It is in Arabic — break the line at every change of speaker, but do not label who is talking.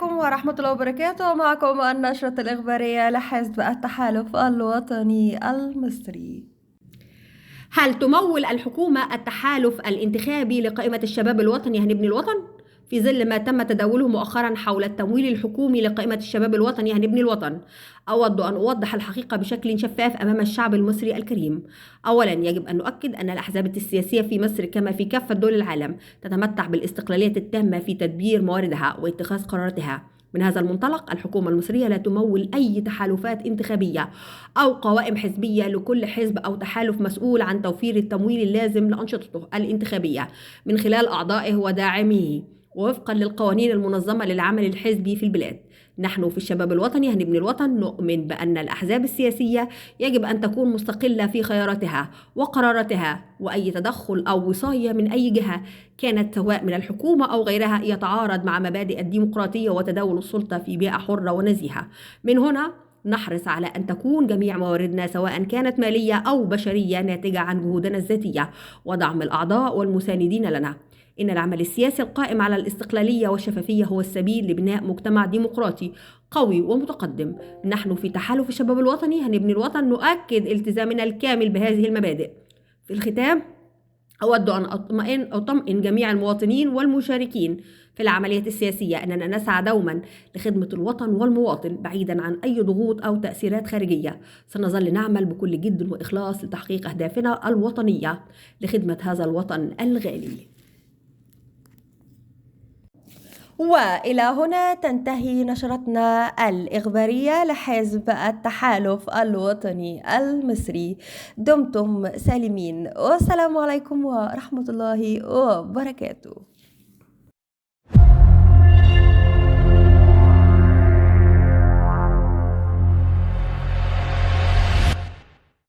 عليكم ورحمة الله وبركاته. معكم النشرة الإخبارية لحزب التحالف الوطني المصري.
هل تمول الحكومة التحالف الانتخابي لقائمة الشباب الوطني هنبني الوطن؟ في ظل ما تم تداوله مؤخرا حول التمويل الحكومي لقائمة الشباب الوطني هنبني الوطن، أود أن أوضح الحقيقة بشكل شفاف أمام الشعب المصري الكريم. أولا، يجب أن نؤكد أن الأحزاب السياسية في مصر كما في كافة دول العالم تتمتع بالاستقلالية التامة في تدبير مواردها واتخاذ قراراتها. من هذا المنطلق، الحكومة المصرية لا تمول أي تحالفات انتخابية أو قوائم حزبية لكل حزب أو تحالف مسؤول عن توفير التمويل اللازم لأنشطته الانتخابية من خلال أعضائه وداعميه ووفقا للقوانين المنظمة للعمل الحزبي في البلاد. نحن في الشباب الوطني هنبني الوطن نؤمن بأن الأحزاب السياسية يجب أن تكون مستقلة في خياراتها وقراراتها، وأي تدخل أو وصاية من أي جهة كانت سواء من الحكومة أو غيرها يتعارض مع مبادئ الديمقراطية وتداول السلطة في بيئة حرة ونزيهة. من هنا نحرص على أن تكون جميع مواردنا سواء كانت مالية أو بشرية ناتجة عن جهودنا الذاتية ودعم الأعضاء والمساندين لنا. إن العمل السياسي القائم على الاستقلالية والشفافية هو السبيل لبناء مجتمع ديمقراطي قوي ومتقدم. نحن في تحالف الشباب الوطني هنبني الوطن نؤكد التزامنا الكامل بهذه المبادئ. في الختام، أود أن أطمئن جميع المواطنين والمشاركين في العملية السياسية أننا نسعى دوما لخدمة الوطن والمواطن بعيدا عن أي ضغوط أو تأثيرات خارجية. سنظل نعمل بكل جد وإخلاص لتحقيق أهدافنا الوطنية لخدمة هذا الوطن الغالي.
وإلى هنا تنتهي نشرتنا الإخبارية لحزب التحالف الوطني المصري. دمتم سالمين، والسلام عليكم ورحمة الله وبركاته.